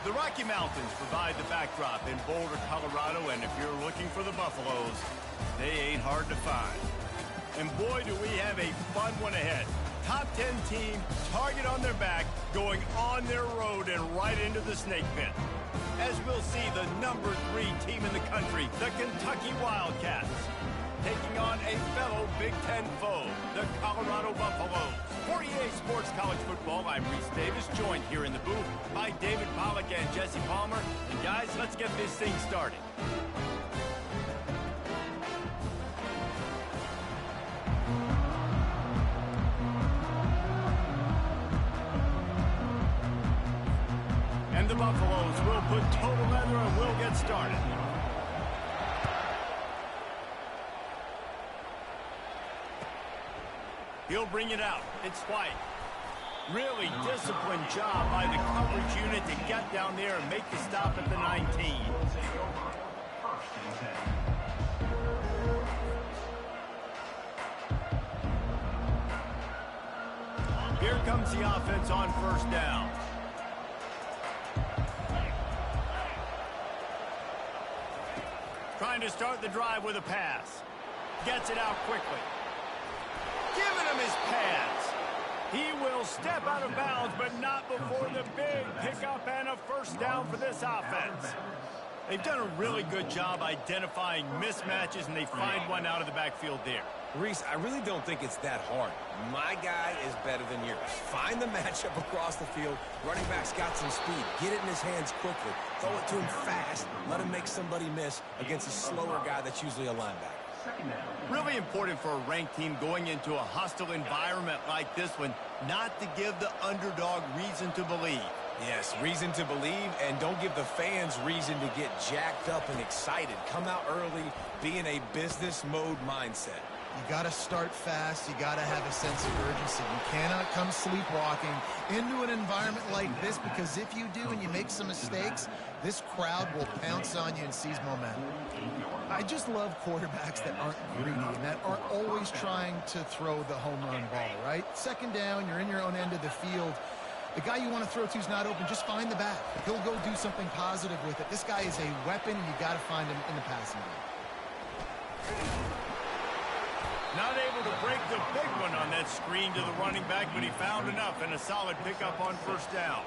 The Rocky Mountains provide the backdrop in Boulder, Colorado, and if you're looking for the Buffaloes, they ain't hard to find. And boy, do we have a fun one ahead. Top 10 team, target on their back, going on their road and right into the snake pit. As we'll see the number 3 team in the country, the Kentucky Wildcats, taking on a fellow Big Ten foe, the Colorado Buffaloes. For EA Sports College Football, I'm Reese Davis, joined here in the booth by David Pollack and Jesse Palmer. And guys, let's get this thing started. And the Buffaloes will put total leather and we'll get started. He'll bring it out. It's White. Really disciplined job by the coverage unit to get down there and make the stop at the 19. Here comes the offense on first down. Trying to start the drive with a pass. Gets it out quickly. Giving him his pads. He will step out of bounds, but not before the big pickup and a first down for this offense. They've done a really good job identifying mismatches, and they find one out of the backfield there. Reese, I really don't think it's that hard. My guy is better than yours. Find the matchup across the field. Running back's got some speed. Get it in his hands quickly. Throw it to him fast. Let him make somebody miss against a slower guy that's usually a linebacker. Really important for a ranked team going into a hostile environment like this one, not to give the underdog reason to believe. Yes, reason to believe, and don't give the fans reason to get jacked up and excited. Come out early, be in a business mode mindset. You got to start fast. You got to have a sense of urgency. You cannot come sleepwalking into an environment like this, because if you do and you make some mistakes, this crowd will pounce on you and seize momentum. I just love quarterbacks that aren't greedy and that aren't always trying to throw the home run ball, right? Second down, you're in your own end of the field. The guy you want to throw to is not open. Just find the back. He'll go do something positive with it. This guy is a weapon, and you got to find him in the passing game. Not able to break the big one on that screen to the running back, but he found enough and a solid pickup on first down.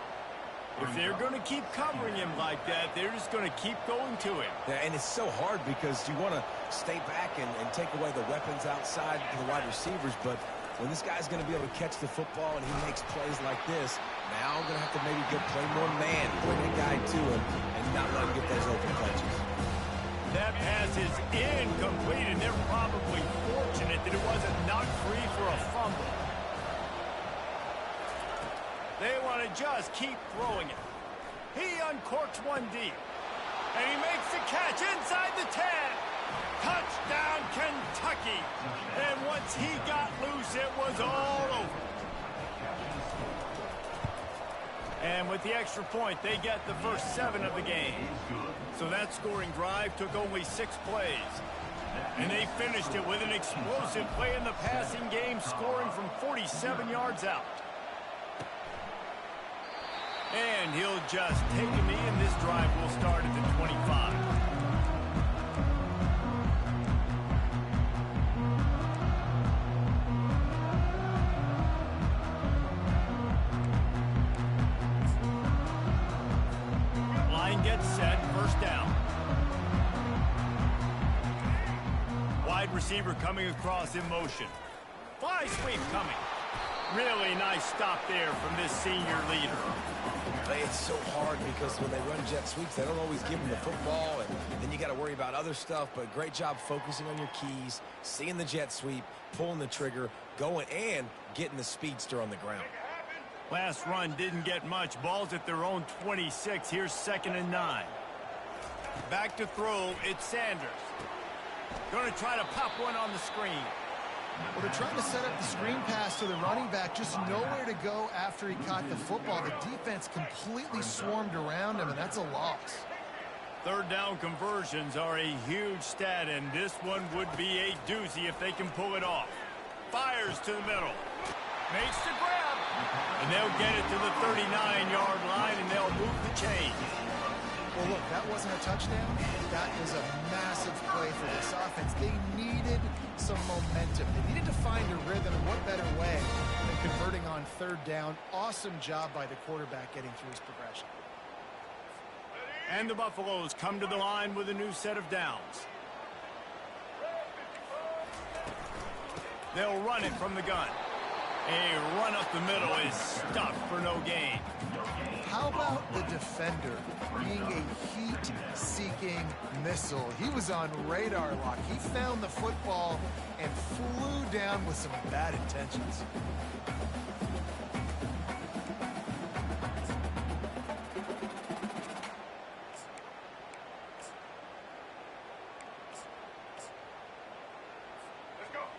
If they're going to keep covering him like that, they're just going to keep going to him. Yeah, and it's so hard because you want to stay back and take away the weapons outside to the wide receivers, but when this guy's going to be able to catch the football and he makes plays like this, now I'm going to have to maybe play more man, bring a guy to him, and not let him get those open catches. That pass is incomplete, and they're probably fortunate that it wasn't knocked free for a fumble. They want to just keep throwing it. He uncorks one deep, and he makes the catch inside the 10. Touchdown, Kentucky. And once he got loose, it was all over. And with the extra point, they get the first 7 of the game. So that scoring drive took only 6 plays. And they finished it with an explosive play in the passing game, scoring from 47 yards out. And he'll just take a knee, and this drive will start at the 25. Line gets set, first down. Wide receiver coming across in motion. Fly sweep coming. Really nice stop there from this senior leader. It's so hard because when they run jet sweeps, they don't always give them the football, and then you got to worry about other stuff, but great job focusing on your keys, seeing the jet sweep, pulling the trigger, going, and getting the speedster on the ground. Last run didn't get much. Ball's at their own 26. Here's 2nd and 9. Back to throw. It's Sanders. Going to try to pop one on the screen. Well, they're trying to set up the screen pass to the running back, just nowhere to go after he caught the football. The defense completely swarmed around him, and that's a loss. 3rd down conversions are a huge stat, and this one would be a doozy if they can pull it off. Fires to the middle. Makes the grab. And they'll get it to the 39-yard line, and they'll move the chain. Well, look, that wasn't a touchdown. That was a massive play for this offense. They needed some momentum. They needed to find a rhythm. What better way than converting on third down? Awesome job by the quarterback getting through his progression. And the Buffaloes come to the line with a new set of downs. They'll run it from the gun. A run up the middle is stuffed for no gain. How about the defender being a heat-seeking missile? He was on radar lock. He found the football and flew down with some bad intentions.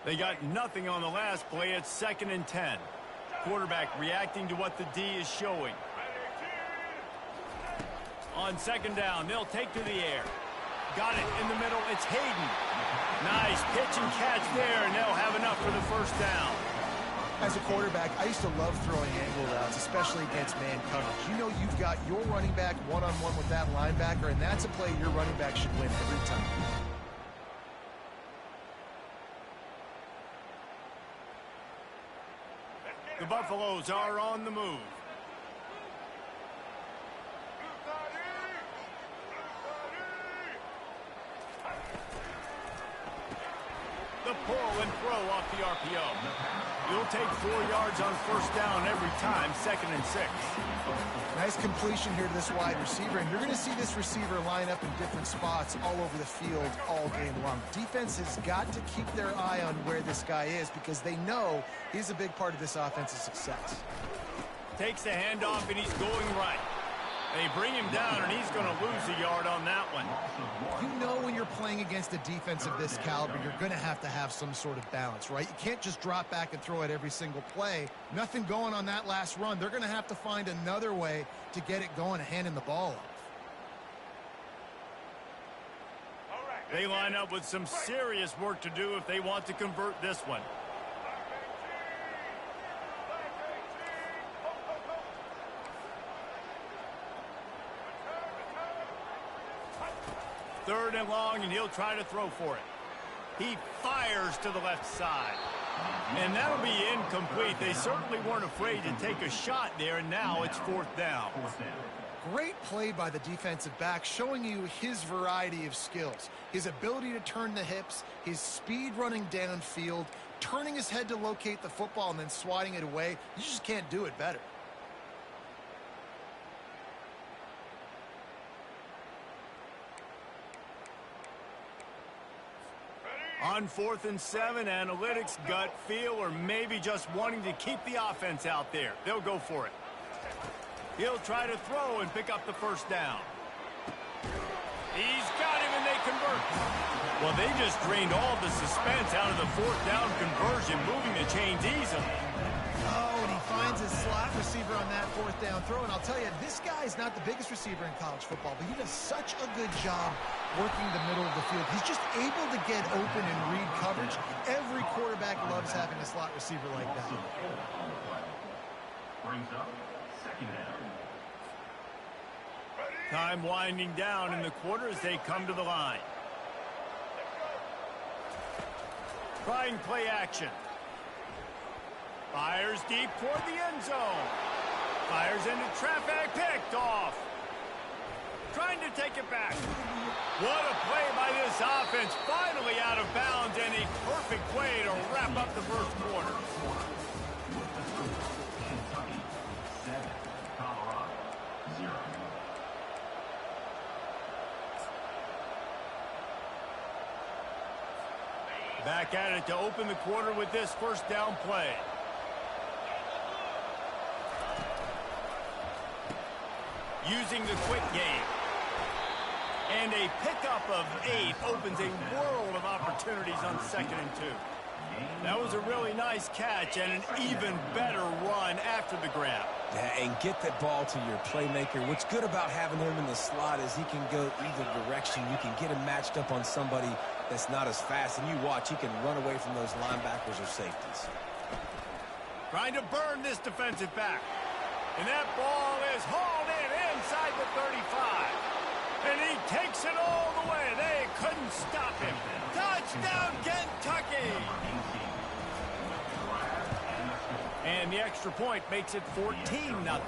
They got nothing on the last play. It's 2nd and 10. Quarterback reacting to what the D is showing. On 2nd down, they'll take to the air. Got it in the middle. It's Hayden. Nice pitch and catch there, and they'll have enough for the 1st down. As a quarterback, I used to love throwing angle routes, especially against man coverage. You know you've got your running back one-on-one with that linebacker, and that's a play your running back should win every time. The Buffaloes are on the move. The pull and throw off the RPO. You'll take 4 yards on 1st down every time, 2nd and 6. Nice completion here to this wide receiver, and you're going to see this receiver line up in different spots all over the field all game long. Defense has got to keep their eye on where this guy is because they know he's a big part of this offense's success. Takes the handoff, and he's going right. They bring him down, and he's going to lose a yard on that one. You know when you're playing against a defense of this caliber, you're going to have some sort of balance, right? You can't just drop back and throw it every single play. Nothing going on that last run. They're going to have to find another way to get it going and handing the ball off. They line up with some serious work to do if they want to convert this one. 3rd and long, and he'll try to throw for it. He fires to the left side. And that'll be incomplete. They certainly weren't afraid to take a shot there, and now it's 4th down. Great play by the defensive back, showing you his variety of skills. His ability to turn the hips, his speed running downfield, turning his head to locate the football and then swatting it away. You just can't do it better. On 4th and 7, analytics, gut feel, or maybe just wanting to keep the offense out there. They'll go for it. He'll try to throw and pick up the 1st down. He's got him, and they convert. Well, they just drained all the suspense out of the 4th down conversion, moving the chains easily. Oh, and he finds his slot receiver on that 4th down throw. And I'll tell you, this guy's not the biggest receiver in college football, but he does such a good job working the middle of the field. He's just able to get open and read coverage. Every quarterback loves having a slot receiver like that. Brings up 2nd down. Time winding down in the quarter as they come to the line. Trying play action. Fires deep toward the end zone. Fires into traffic, picked off. Trying to take it back. What a play by this offense. Finally out of bounds, and a perfect way to wrap up the 1st quarter. Kentucky 7, Colorado 0. Back at it to open the quarter with this 1st down play. Using the quick game. And a pickup of 8 opens a world of opportunities on 2nd and 2. That was a really nice catch and an even better run after the grab. Yeah, and get that ball to your playmaker. What's good about having him in the slot is he can go either direction. You can get him matched up on somebody that's not as fast, and you watch, he can run away from those linebackers or safeties. Trying to burn this defensive back. And that ball is hauled in inside the 35. And he takes it all the way. They couldn't stop him. Touchdown, Kentucky! And the extra point makes it 14-0.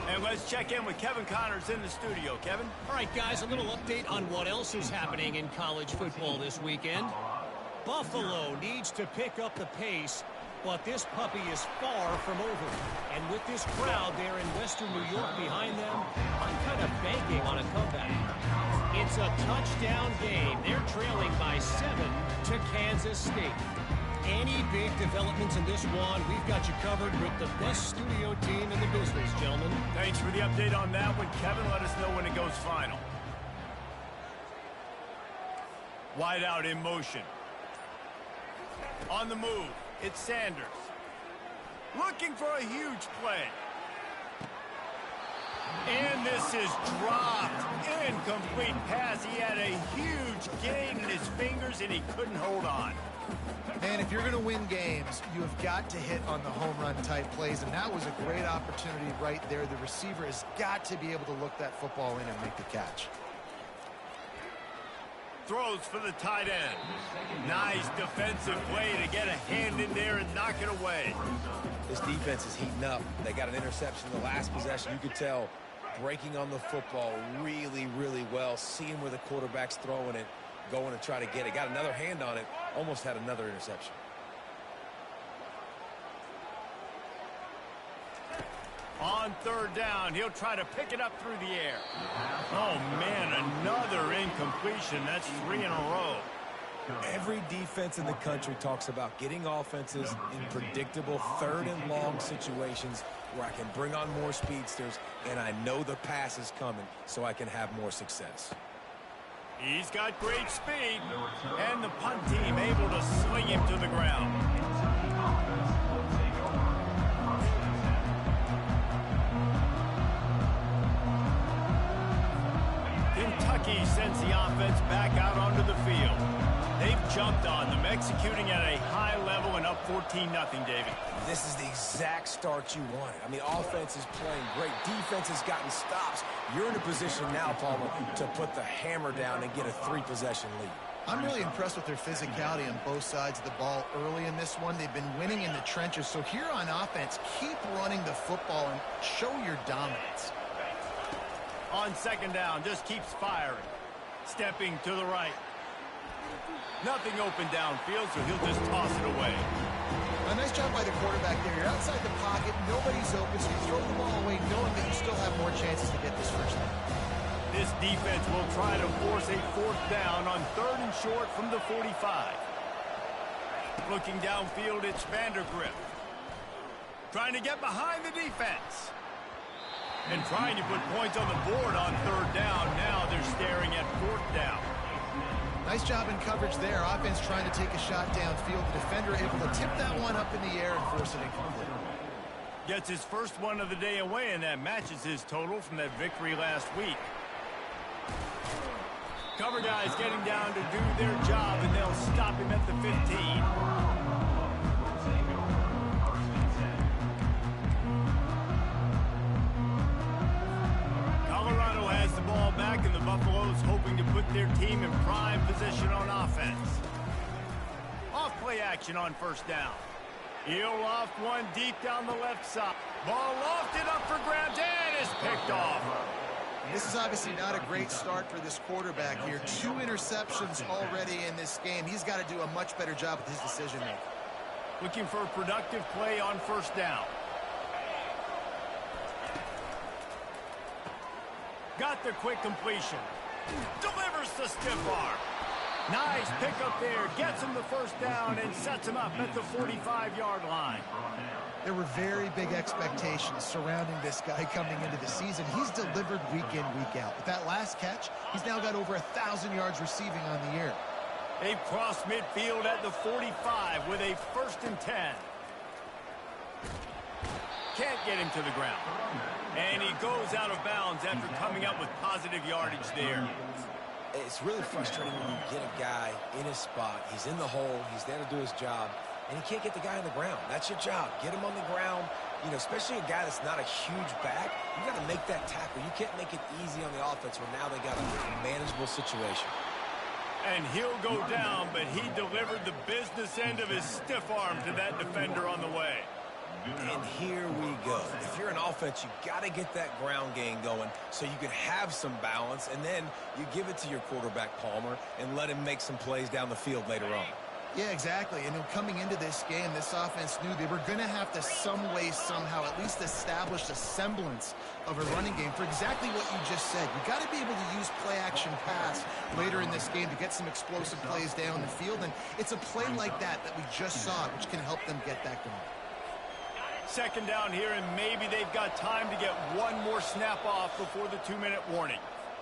And let's check in with Kevin Connors in the studio. Kevin? All right, guys, a little update on what else is happening in college football this weekend. Buffalo needs to pick up the pace, but this puppy is far from over. And with this crowd there in Western New York behind them, I'm kind of banking on a comeback. It's a touchdown game. They're trailing by 7 to Kansas State. Any big developments in this one, we've got you covered with the best studio team in the business, gentlemen. Thanks for the update on that one, Kevin. Let us know when it goes final. Wide out in motion. On the move, it's Sanders. Looking for a huge play. And this is dropped. Incomplete pass. He had a huge gain in his fingers, and he couldn't hold on. Man, if you're going to win games, you have got to hit on the home run type plays, and that was a great opportunity right there. The receiver has got to be able to look that football in and make the catch. Throws for the tight end. Nice defensive play to get a hand in there and knock it away. This defense is heating up. They got an interception in the last possession. You could tell breaking on the football really, really well, seeing where the quarterback's throwing it, going to try to get it. Got another hand on it, almost had another interception. On third down, he'll try to pick it up through the air. Oh, man, another incompletion. That's 3 in a row. Every defense in the country talks about getting offenses in predictable third and long situations where I can bring on more speedsters and I know the pass is coming so I can have more success. He's got great speed, and the punt team able to sling him to the ground. Kentucky sends the offense back out onto the field. They've jumped on them, executing at a high level and up 14-0, David. This is the exact start you wanted. I mean, offense is playing great. Defense has gotten stops. You're in a position now, Palmer, to put the hammer down and get a 3-possession lead. I'm really impressed with their physicality on both sides of the ball early in this one. They've been winning in the trenches. So here on offense, keep running the football and show your dominance. On second down, just keeps firing. Stepping to the right. Nothing open downfield, so he'll just toss it away. A nice job by the quarterback there. You're outside the pocket, nobody's open, so you throw the ball away knowing that you still have more chances to get this first down. This defense will try to force a fourth down on third and short from the 45. Looking downfield, it's Vandergrift. Trying to get behind the defense. And trying to put points on the board on third down. Now they're staring at fourth down. Nice job in coverage there. Offense trying to take a shot downfield. The defender able to tip that one up in the air and force it incomplete. Gets his first one of the day away, and that matches his total from that victory last week. Cover guys getting down to do their job, and they'll stop him at the 15. Colorado has the ball back, and the Buffaloes hoping to put their team in prime position on offense. Off play action on first down. He'll loft one deep down the left side. Ball lofted up for grabs and is picked off. This is obviously not a great start for this quarterback here. 2 interceptions already in this game. He's got to do a much better job with his decision making. Looking for a productive play on first down. Got the quick completion. Delivers the stiff arm. Nice pickup there. Gets him the first down and sets him up at the 45-yard line. There were very big expectations surrounding this guy coming into the season. He's delivered week in, week out. With that last catch, he's now got over 1,000 yards receiving on the year. They've crossed midfield at the 45 with a 1st and 10. Can't get him to the ground. And he goes out of bounds after coming up with positive yardage there. It's really frustrating when you get a guy in his spot. He's in the hole. He's there to do his job. and you can't get the guy on the ground. That's your job. Get him on the ground. You know, especially a guy that's not a huge back, you got to make that tackle. You can't make it easy on the offense where now they got a manageable situation. And he'll go down, but he delivered the business end of his stiff arm to that defender on the way. And here we go. If you're an offense, you got to get that ground game going so you can have some balance, and then you give it to your quarterback, Palmer, and let him make some plays down the field later on. Yeah, exactly. And coming into this game, this offense knew they were going to have to some way, somehow, at least establish a semblance of a running game for exactly what you just said. You got to be able to use play-action pass later in this game to get some explosive plays down the field. And it's a play like that we just saw, which can help them get that going. Second down here, and maybe they've got time to get one more snap off before the 2-minute warning.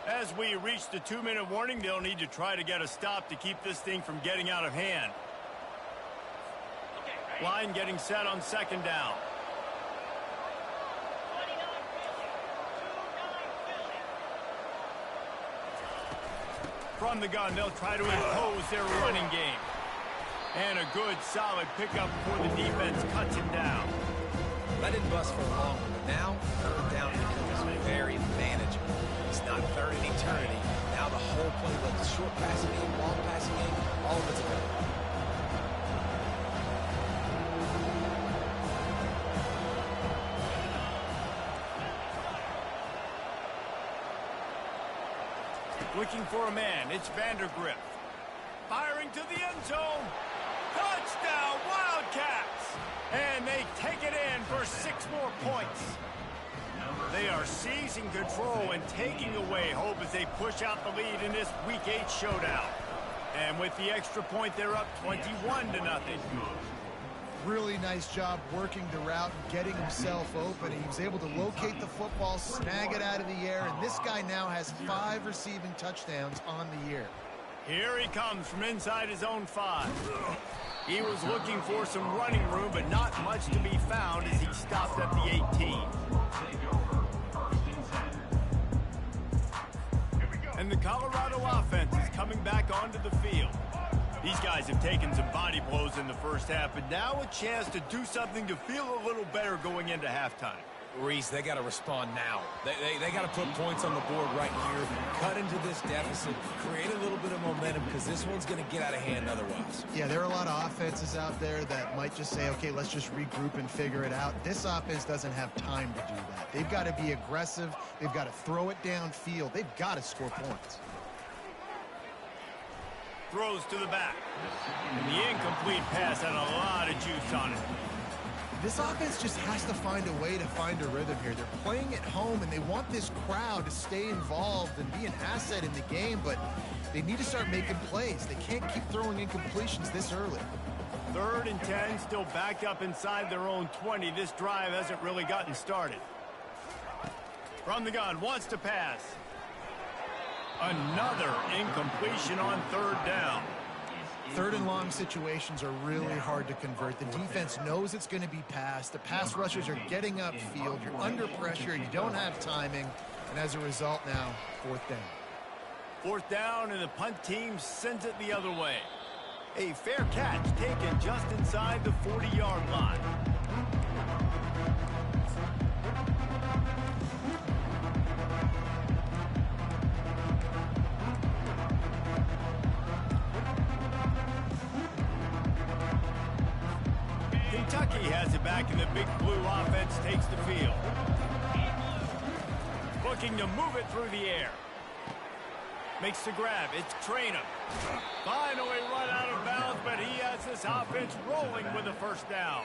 As we reach the 2-minute warning, they'll need to try to get a stop to keep this thing from getting out of hand. Line getting set on second down. From the gun, they'll try to impose their running game. And a good, solid pickup before the defense cuts him down. Let it bust for a long one, but now third down becomes very manageable. It's not third in eternity. Now the whole playbook, the short passing game, long passing game, all of it's available. Looking for a man, it's Vandergrift. Firing to the end zone. Touchdown, Wildcats! And they take it in for 6 more points. They are seizing control and taking away hope as they push out the lead in this Week 8 showdown. And with the extra point, they're up 21-0. Really nice job working the route and getting himself open. He was able to locate the football, snag it out of the air, and this guy now has 5 receiving touchdowns on the year. Here he comes from inside his own 5. He was looking for some running room, but not much to be found as he stopped at the 18. And the Colorado offense is coming back onto the field. These guys have taken some body blows in the first half, but now a chance to do something to feel a little better going into halftime. Reese, they got to respond now. They got to put points on the board right here, cut into this deficit, create a little bit of momentum because this one's going to get out of hand otherwise. Yeah, there are a lot of offenses out there that might just say, okay, let's just regroup and figure it out. This offense doesn't have time to do that. They've got to be aggressive. They've got to throw it downfield. They've got to score points. Throws to the back. And the incomplete pass had a lot of juice on it. This offense just has to find a way to find a rhythm here. They're playing at home, and they want this crowd to stay involved and be an asset in the game, but they need to start making plays. They can't keep throwing incompletions this early. 3rd and 10, still backed up inside their own 20. This drive hasn't really gotten started. From the gun, wants to pass. Another incompletion on 3rd down. 3rd and long situations are really hard to convert. The defense knows it's going to be passed. The pass rushers are getting upfield. You're under pressure. You don't have timing. And as a result now, 4th down. 4th down, and the punt team sends it the other way. A fair catch taken just inside the 40-yard line. Kentucky has it back, and the Big Blue offense takes the field. Looking to move it through the air. Makes the grab. It's Traynham. Finally run out of bounds, but he has this offense rolling with a 1st down.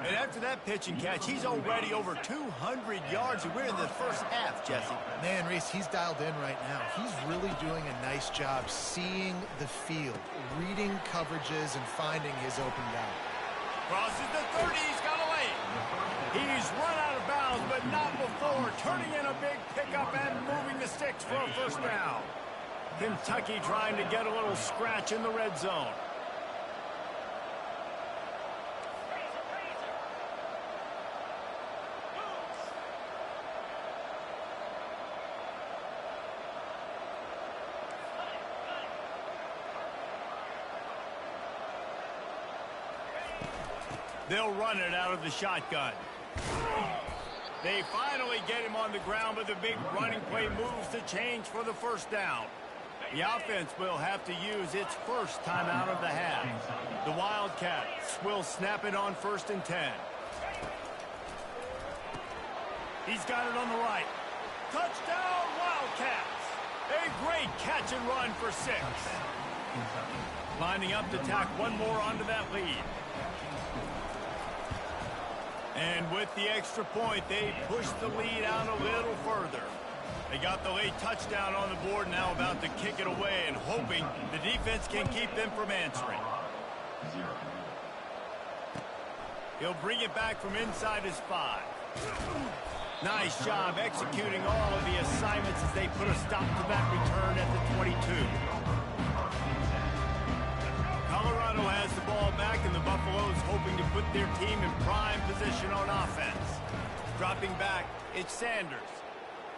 And after that pitch and catch, he's already over 200 yards, and we're in the first half, Jesse. Man, Reese, he's dialed in right now. He's really doing a nice job seeing the field, reading coverages, and finding his open guy. Crosses the 30, he's got away. He's run out of bounds, but not before turning in a big pickup and moving the sticks for a 1st down. Kentucky trying to get a little scratch in the red zone. They'll run it out of the shotgun. They finally get him on the ground, but the big running play moves the change for the first down. The offense will have to use its first timeout of the half. The Wildcats will snap it on 1st and 10. He's got it on the right. Touchdown, Wildcats! A great catch and run for 6. Lining up to tack one more onto that lead. And with the extra point, they push the lead out a little further. They got the late touchdown on the board, now about to kick it away and hoping the defense can keep them from answering. He'll bring it back from inside his 5. Nice job executing all of the assignments as they put a stop to that return at the 22. Colorado has the ball back, and the Buffaloes hoping to put their team in prime position on offense. Dropping back, it's Sanders.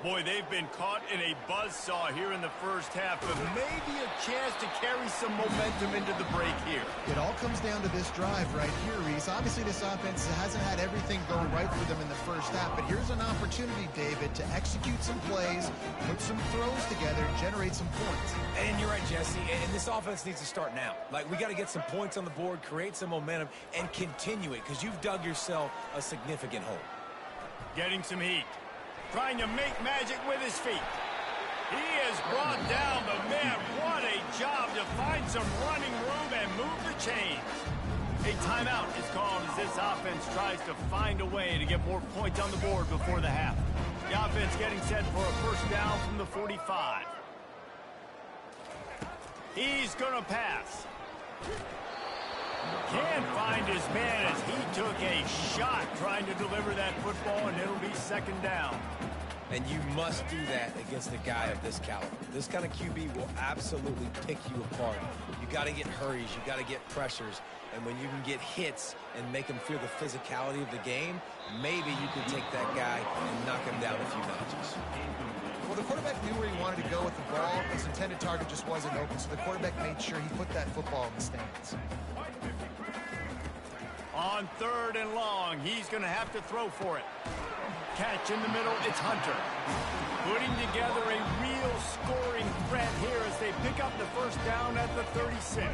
Boy, they've been caught in a buzzsaw here in the first half, but maybe a chance to carry some momentum into the break here. It all comes down to this drive right here, Reese. Obviously, this offense hasn't had everything go right for them in the first half, but here's an opportunity, David, to execute some plays, put some throws together, generate some points. And you're right, Jesse, and this offense needs to start now. Like, we got to get some points on the board, create some momentum, and continue it, because you've dug yourself a significant hole. Getting some heat. Trying to make magic with his feet. He has brought down the man. What a job to find some running room and move the chains. A timeout is called as this offense tries to find a way to get more points on the board before the half. The offense getting set for a first down from the 45. He's going to pass. Can't find his man as he took a shot trying to deliver that football, and it'll be 2nd down. And you must do that against a guy of this caliber. This kind of QB will absolutely pick you apart. You got to get hurries, you got to get pressures, and when you can get hits and make him feel the physicality of the game, maybe you can take that guy and knock him down a few notches. Well, the quarterback knew where he wanted to go with the ball. His intended target just wasn't open, so the quarterback made sure he put that football in the stands. On 3rd and long, he's going to have to throw for it. Catch in the middle, it's Hunter. Putting together a real scoring threat here as they pick up the first down at the 36.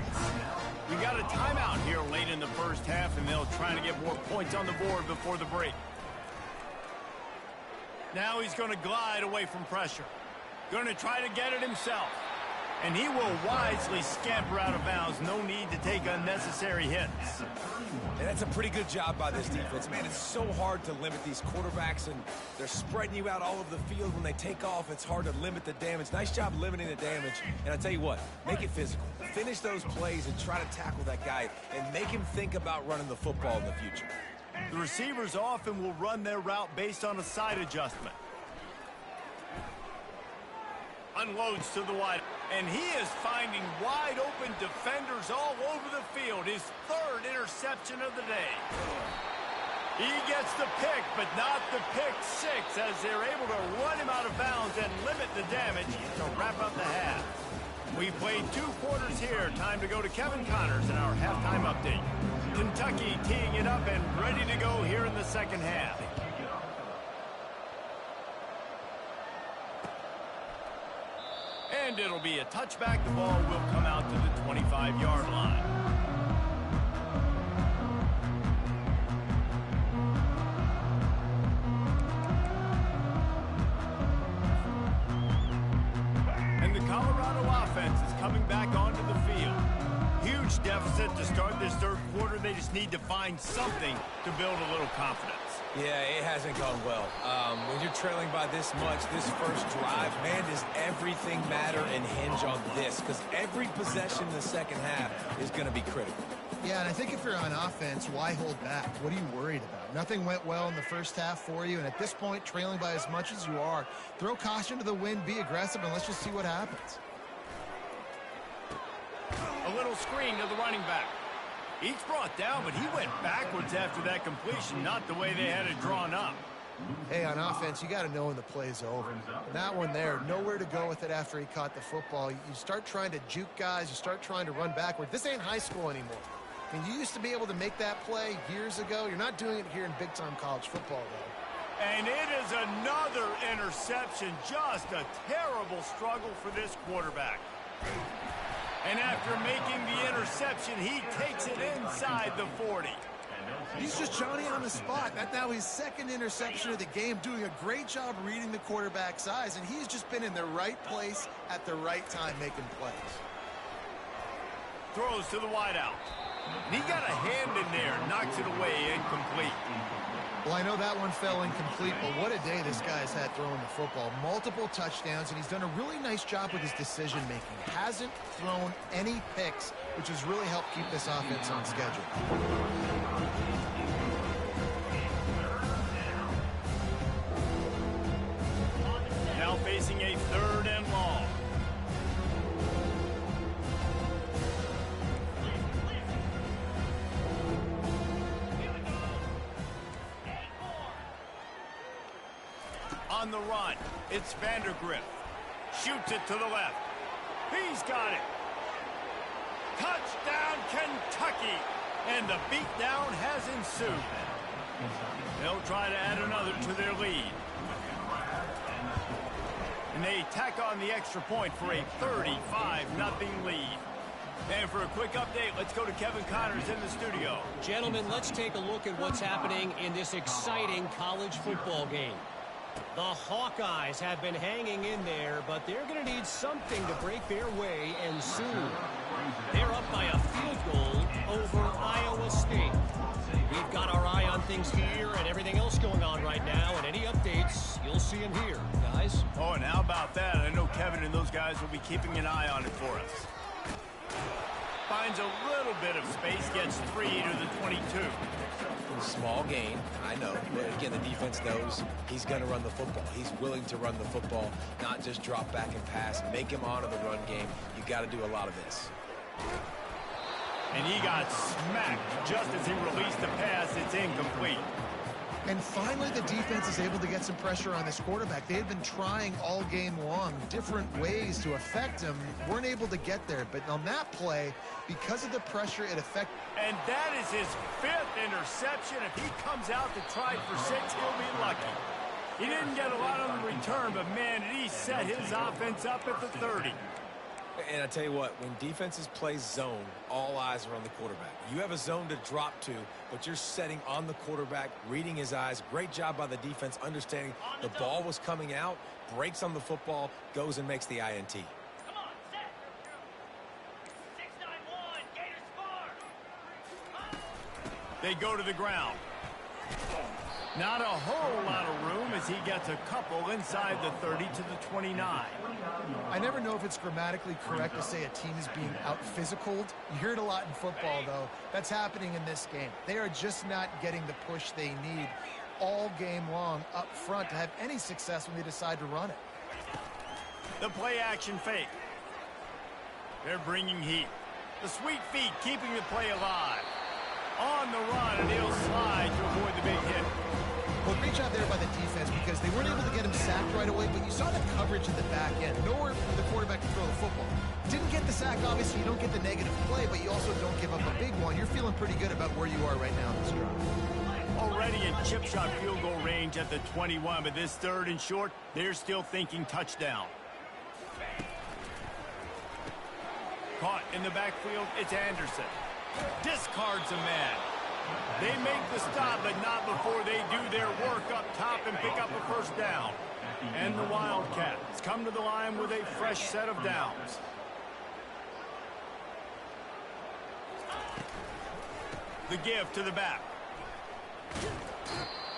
We got a timeout here late in the first half, and they'll try to get more points on the board before the break. Now he's going to glide away from pressure. Going to try to get it himself. And he will wisely scamper out of bounds. No need to take unnecessary hits. And that's a pretty good job by this defense. Man, it's so hard to limit these quarterbacks, and they're spreading you out all over the field. When they take off, it's hard to limit the damage. Nice job limiting the damage. And I tell you what, make it physical. Finish those plays and try to tackle that guy and make him think about running the football in the future. The receivers often will run their route based on a side adjustment. Unloads to the wide, and he is finding wide open defenders all over the field. His 3rd interception of the day. He gets the pick, but not the pick 6, as they're able to run him out of bounds and limit the damage to wrap up the half. We played 2 quarters here. Time to go to Kevin Connors in our halftime update. Kentucky teeing it up and ready to go here in the second half. And it'll be a touchback. The ball will come out to the 25-yard line. And the Colorado offense is coming back onto the field. Huge deficit to start this 3rd quarter. They just need to find something to build a little confidence. Yeah, it hasn't gone well. When you're trailing by this much, this first drive, man, does everything matter and hinge on this? Because every possession in the second half is going to be critical. Yeah, and I think if you're on offense, why hold back? What are you worried about? Nothing went well in the first half for you, and at this point, trailing by as much as you are, throw caution to the wind, be aggressive, and let's just see what happens. A little screen to the running back. He's brought down, but he went backwards after that completion, not the way they had it drawn up. Hey, on offense, you got to know when the play's over. And that one there, nowhere to go with it after he caught the football. You start trying to juke guys. You start trying to run backward. This ain't high school anymore. I mean, you used to be able to make that play years ago. You're not doing it here in big-time college football, though. And it is another interception. Just a terrible struggle for this quarterback. And after making the interception, he takes it inside the 40. He's just Johnny on the spot. That's now his second interception of the game, doing a great job reading the quarterback's eyes, and he's just been in the right place at the right time making plays. Throws to the wideout. And he got a hand in there, knocks it away, incomplete. Well, I know that one fell incomplete, but what a day this guy's had throwing the football. Multiple touchdowns, and he's done a really nice job with his decision-making. Hasn't thrown any picks, which has really helped keep this offense on schedule. Now facing a 3rd and long. On the run, it's Vandergrift. Shoots it to the left. He's got it. Touchdown, Kentucky. And the beatdown has ensued. They'll try to add another to their lead. And they tack on the extra point for a 35-0 lead. And for a quick update, let's go to Kevin Connors in the studio. Gentlemen, let's take a look at what's happening in this exciting college football game. The Hawkeyes have been hanging in there, but they're going to need something to break their way, and soon. They're up by a field goal over Iowa State. We've got our eye on things here and everything else going on right now, and any updates, you'll see them here, guys. Oh, and how about that? I know Kevin and those guys will be keeping an eye on it for us. Finds a little bit of space, gets 3 to the 22. Small gain, I know, but again, the defense knows he's going to run the football. He's willing to run the football, not just drop back and pass, make him honor the run game. You got to do a lot of this. And he got smacked just as he released the pass. It's incomplete. And finally, the defense is able to get some pressure on this quarterback. They had been trying all game long different ways to affect him. Weren't able to get there. But on that play, because of the pressure, it affected. And that is his 5th interception. If he comes out to try for 6, he'll be lucky. He didn't get a lot on the return, but, man, he set his offense up at the 30. And I tell you what, when defenses play zone, all eyes are on the quarterback. You have a zone to drop to, but you're setting on the quarterback, reading his eyes. Great job by the defense, understanding the ball was coming out, breaks on the football, goes and makes the INT. Come on, set. 6-9-1, Gators score. They go to the ground. Not a whole lot of room as he gets a couple inside the 30 to the 29. I never know if it's grammatically correct to say a team is being out-physicaled. You hear it a lot in football, though. That's happening in this game. They are just not getting the push they need all game long up front to have any success when they decide to run it. The play-action fake. They're bringing heat. The sweet feet keeping the play alive. On the run, and he'll slide to avoid the big hit. Well, great job there by the defense because they weren't able to get him sacked right away, but you saw the coverage in the back end. Nowhere for the quarterback to throw the football. Didn't get the sack, obviously you don't get the negative play, but you also don't give up a big one. You're feeling pretty good about where you are right now in this drive. Already in chip shot field goal range at the 21, but this 3rd and short, they're still thinking touchdown. Caught in the backfield, it's Anderson. Discards a man. They make the stop, but not before they do their work up top and pick up a 1st down. And the Wildcats come to the line with a fresh set of downs. The give to the back.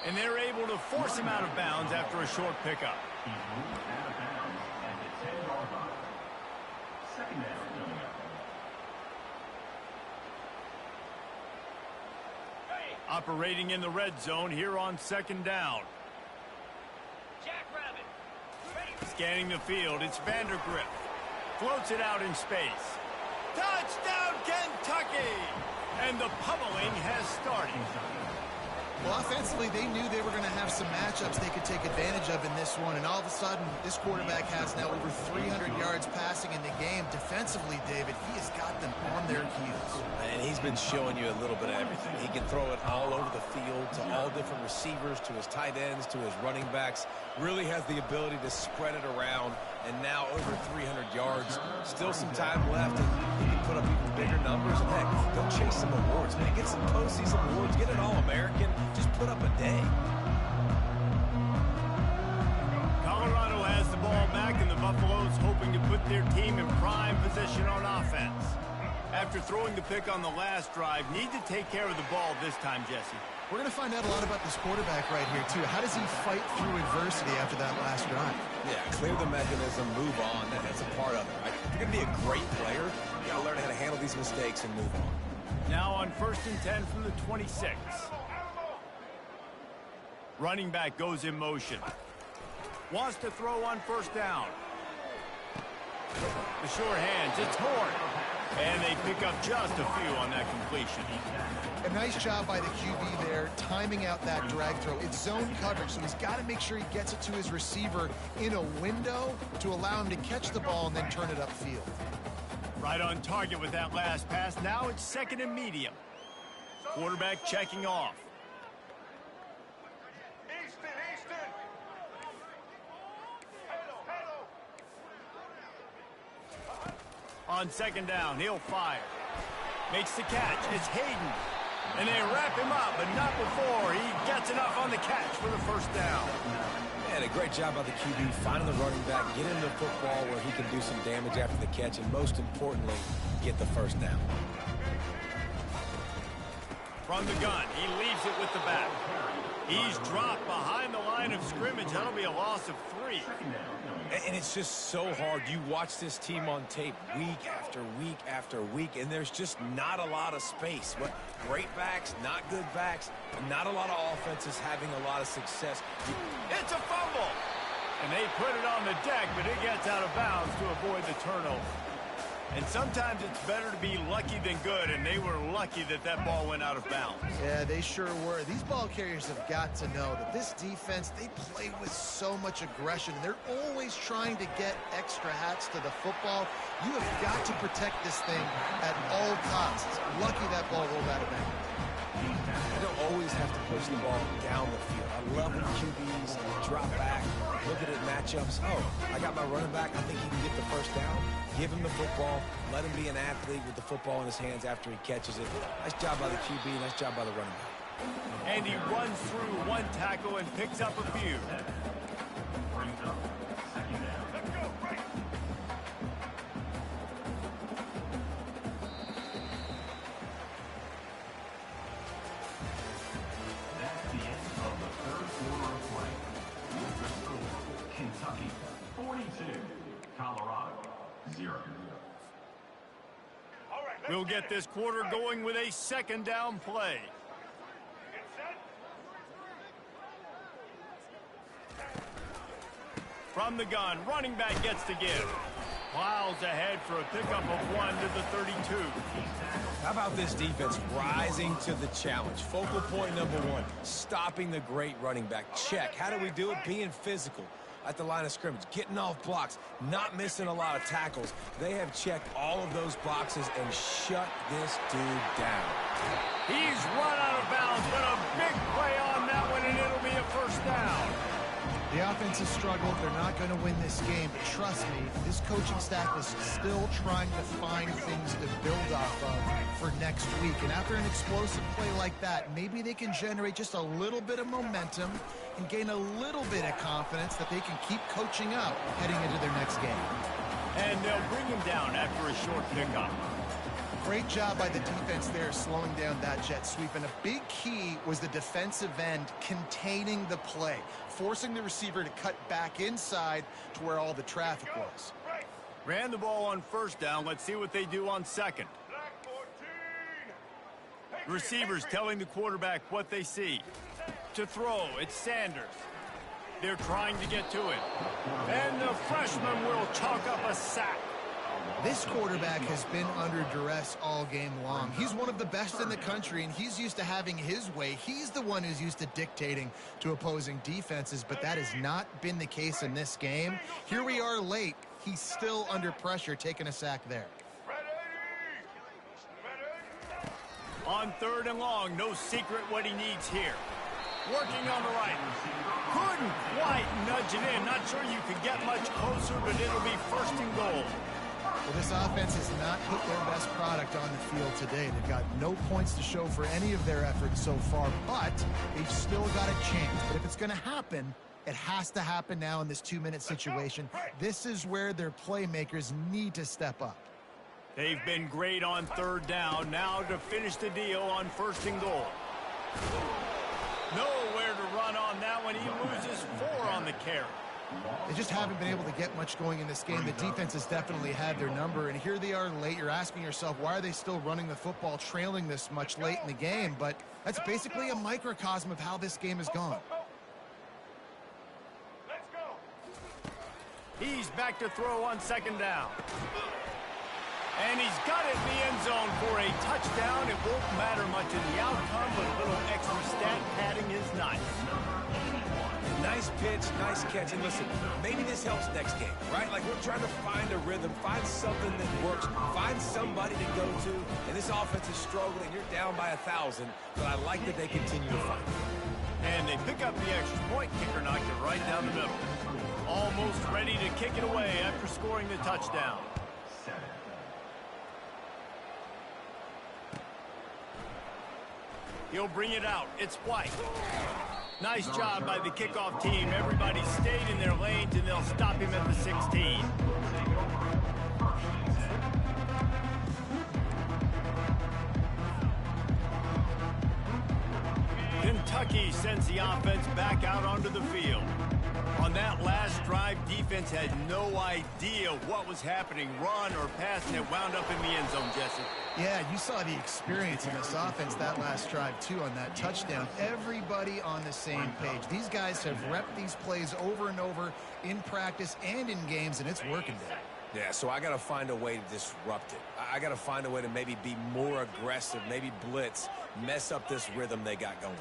And they're able to force him out of bounds after a short pickup. Operating in the red zone here on 2nd down. Jackrabbit. Ready. Scanning the field, it's Vandergrift. Floats it out in space. Touchdown, Kentucky! And the pummeling has started. Well, offensively, they knew they were going to have some matchups they could take advantage of in this one, and all of a sudden, this quarterback has now over 300 yards passing in the game. Defensively, David, he has got them on their heels. And he's been showing you a little bit of everything. He can throw it all over the field to all different receivers, to his tight ends, to his running backs. Really has the ability to spread it around, and now over 300 yards. Still some time left, and he can put up even bigger numbers. And heck, go chase some awards, man. Get some postseason awards. Get an All-American. Just put up a day. Colorado has the ball back, and the Buffaloes hoping to put their team in prime position on offense. After throwing the pick on the last drive, need to take care of the ball this time, Jesse. We're going to find out a lot about this quarterback right here, too. How does he fight through adversity after that last drive? Yeah, clear the mechanism, move on. That's a part of it, right? If you're going to be a great player, you got to learn how to handle these mistakes and move on. Now on 1st and 10 from the 26. Running back goes in motion. Wants to throw on 1st down. The short hands, it's Horn. And they pick up just a few on that completion. A nice job by the QB there, timing out that drag throw. It's zone coverage, so he's got to make sure he gets it to his receiver in a window to allow him to catch the ball and then turn it upfield. Right on target with that last pass. Now it's 2nd and medium. Quarterback checking off. On 2nd down, he'll fire. Makes the catch. It's Hayden. And they wrap him up, but not before he gets enough on the catch for the 1st down. And a great job by the QB finding the running back, get him the football where he can do some damage after the catch, and most importantly, get the 1st down. From the gun, he leaves it with the back. He's dropped behind the line of scrimmage. That'll be a loss of 3. And it's just so hard. You watch this team on tape week after week after week, and there's just not a lot of space. What great backs, not good backs, and not a lot of offenses having a lot of success. It's a fumble! And they put it on the deck, but it gets out of bounds to avoid the turnover. And sometimes it's better to be lucky than good, and they were lucky that that ball went out of bounds. Yeah, they sure were. These ball carriers have got to know that this defense, they play with so much aggression. They're always trying to get extra hats to the football. You have got to protect this thing at all costs. Lucky that ball rolled out of bounds. You don't always have to push the ball down the field. I love when QBs drop back, look at it matchups. Oh, I got my running back. I think he can get the 1st down. Give him the football. Let him be an athlete with the football in his hands after he catches it. Nice job by the QB. Nice job by the running back. And he runs through one tackle and picks up a few. Brings up 2nd down. Let's go, right. That's the end of the 3rd quarter of play. With the score, Kentucky 42, Colorado 0. We'll get this quarter going with a 2nd down play. From the gun, running back gets to give. Plows ahead for a pickup of 1 to the 32. How about this defense rising to the challenge? Focal point number 1, stopping the great running back. Check. How do we do it? Being physical at the line of scrimmage, getting off blocks, not missing a lot of tackles. They have checked all of those boxes and shut this dude down. He's run out of bounds, but a big play on that one, and it'll be a 1st down. The offense has struggled. They're not going to win this game, but trust me, this coaching staff is still trying to find things to build off of for next week. And after an explosive play like that, maybe they can generate just a little bit of momentum and gain a little bit of confidence that they can keep coaching up heading into their next game. And they'll bring him down after a short pickup. Great job by the defense there slowing down that jet sweep. And a big key was the defensive end containing the play, forcing the receiver to cut back inside to where all the traffic was. Ran the ball on 1st down. Let's see what they do on 2nd. Receivers telling the quarterback what they see. To throw, it's Sanders. They're trying to get to it. And the freshman will chalk up a sack. This quarterback has been under duress all game long. He's one of the best in the country, and he's used to having his way. He's the one who's used to dictating to opposing defenses, but that has not been the case in this game. Here we are late. He's still under pressure, taking a sack there. On 3rd and long, no secret what he needs here. Working on the right. Couldn't quite nudge it in. Not sure you could get much closer, but it'll be 1st and goal. Well, this offense has not put their best product on the field today. They've got no points to show for any of their efforts so far, but they've still got a chance. But if it's going to happen, it has to happen now in this 2-minute situation. This is where their playmakers need to step up. They've been great on 3rd down. Now to finish the deal on 1st and goal. Nowhere to run on that one. He loses 4 on the carry. They just haven't been able to get much going in this game. The defense has definitely had their number, and here they are late. You're asking yourself, why are they still running the football, trailing this much late in the game? But that's basically a microcosm of how this game has gone. Let's go. He's back to throw on 2nd down. And he's got it in the end zone for a touchdown. It won't matter much in the outcome, but a little extra stat padding is nice. Nice pitch, nice catch. And listen, maybe this helps next game, right? Like, we're trying to find a rhythm, find something that works, find somebody to go to. And this offense is struggling. You're down by 1,000, but I like that they continue to fight. And they pick up the extra point. Kicker knocked it right down the middle. Almost ready to kick it away after scoring the touchdown. He'll bring it out. It's White. Nice job by the kickoff team. Everybody stayed in their lanes, and they'll stop him at the 16. Kentucky sends the offense back out onto the field. On that last drive, defense had no idea what was happening. Run or pass, and it wound up in the end zone, Jesse. Yeah, you saw the experience in this offense that last drive, too, on that touchdown. Everybody on the same page. These guys have repped these plays over and over in practice and in games, and it's working there. Yeah, so I got to find a way to disrupt it. I got to find a way to maybe be more aggressive, maybe blitz, mess up this rhythm they got going.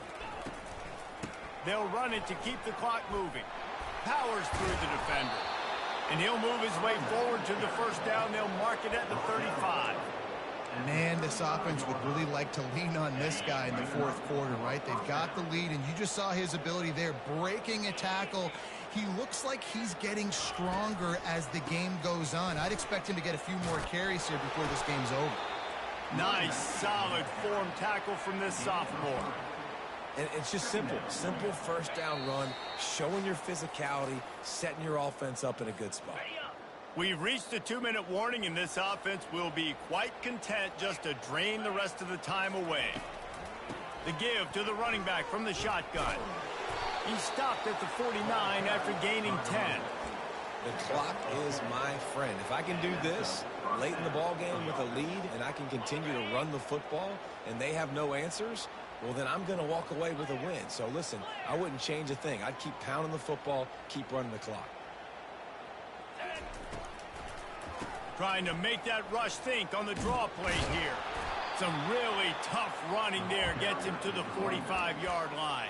They'll run it to keep the clock moving. Powers through the defender. And he'll move his way forward to the 1st down. They'll mark it at the 35. Man, this offense would really like to lean on this guy in the 4th quarter, right? They've got the lead, and you just saw his ability there, breaking a tackle. He looks like he's getting stronger as the game goes on. I'd expect him to get a few more carries here before this game's over. Nice, solid form tackle from this sophomore. And it's just simple 1st down run, showing your physicality, setting your offense up in a good spot. We've reached the 2-minute warning, and this offense will be quite content just to drain the rest of the time away. The give to the running back from the shotgun. He stopped at the 49 after gaining 10. The clock is my friend. If I can do this late in the ball game with a lead and I can continue to run the football and they have no answers, well, then I'm going to walk away with a win. So, listen, I wouldn't change a thing. I'd keep pounding the football, keep running the clock. Trying to make that rush think on the draw play here. Some really tough running there gets him to the 45-yard line.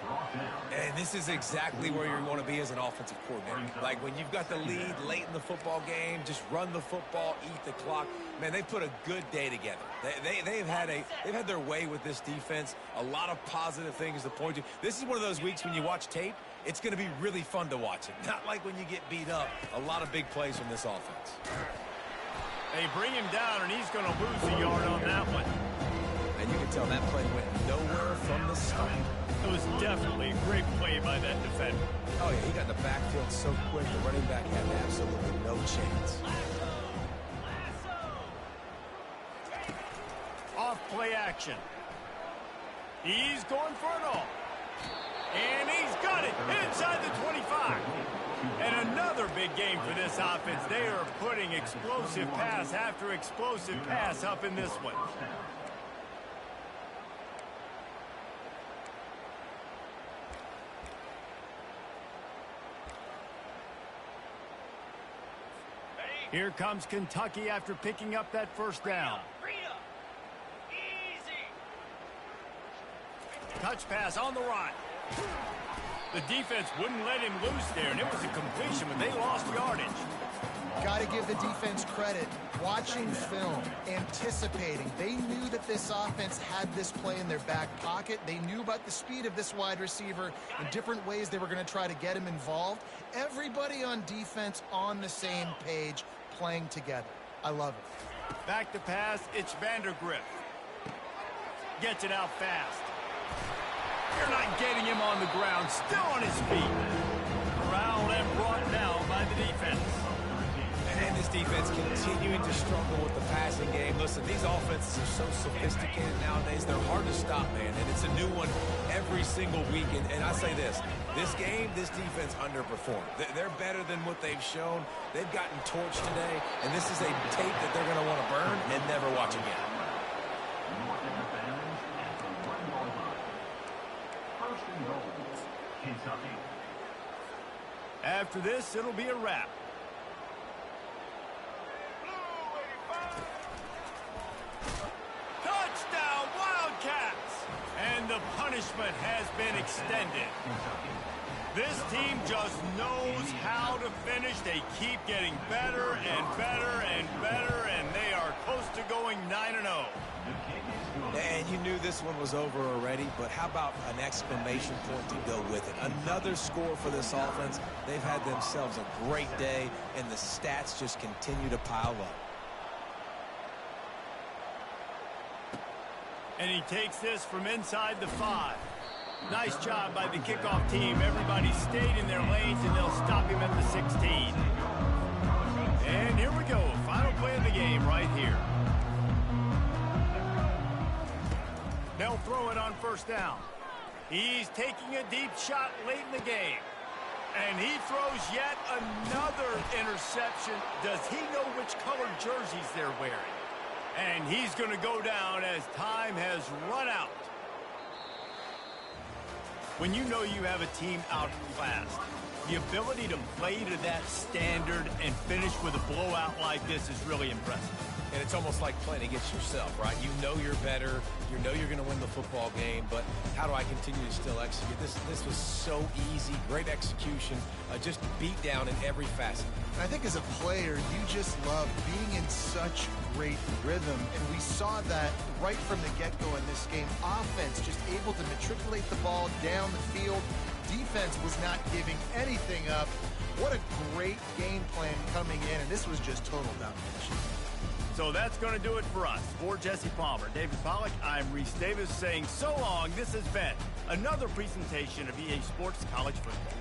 And this is exactly where you want to be as an offensive coordinator. Like, when you've got the lead late in the football game, just run the football, eat the clock. Man, they've put a good day together. They've had their way with this defense. A lot of positive things to point to. This is one of those weeks when you watch tape, it's going to be really fun to watch it. Not like when you get beat up. A lot of big plays from this offense. They bring him down, and he's going to lose a yard on that one. And you can tell that play went nowhere from the start. It was definitely a great play by that defender. Oh, yeah, he got in the backfield so quick, the running back had absolutely no chance. Off play action. He's going for it all. And he's got it inside the 25. And another big game for this offense. They are putting explosive pass after explosive pass up in this one. Here comes Kentucky after picking up that first down. Freedom. Easy. Touch pass on the right. The defense wouldn't let him loose there, and it was a completion, but they lost yardage. Got to give the defense credit. Watching film, anticipating. They knew that this offense had this play in their back pocket. They knew about the speed of this wide receiver and different ways they were going to try to get him involved. Everybody on defense on the same page, playing together. I love it. Back to pass, it's Vandergrift. Gets it out fast. You're not getting him on the ground, still on his feet. Corralled and brought down by the defense. And this defense continuing to struggle with the passing game. Listen, these offenses are so sophisticated nowadays. They're hard to stop, man. And it's a new one every single week. And I say this game, this defense underperformed. They're better than what they've shown. They've gotten torched today. And this is a tape that they're going to want to burn and never watch again. First and goal, Kentucky. After this, it'll be a wrap. Touchdown, Wildcats! And the punishment has been extended. This team just knows how to finish. They keep getting better and better and better, and they are close to going 9-0. And you knew this one was over already, but how about an exclamation point to go with it? Another score for this offense. They've had themselves a great day, and the stats just continue to pile up. And he takes this from inside the 5. Nice job by the kickoff team. Everybody stayed in their lanes, and they'll stop him at the 16. And here we go. Final play of the game right here. They'll throw it on first down. He's taking a deep shot late in the game. And he throws yet another interception. Does he know which colored jerseys they're wearing? And he's going to go down as time has run out. When you know you have a team outclassed, the ability to play to that standard and finish with a blowout like this is really impressive. And it's almost like playing against yourself, right? You know you're better. You know you're going to win the football game, but how do I continue to still execute? This was so easy. Great execution. Just beat down in every facet. I think as a player, you just love being in such great rhythm, and we saw that right from the get-go in this game. Offense just able to matriculate the ball down the field. Defense was not giving anything up. What a great game plan coming in, and this was just total domination. So that's going to do it for us. For Jesse Palmer, David Pollack, I'm Reese Davis saying so long. This has been another presentation of EA Sports College Football.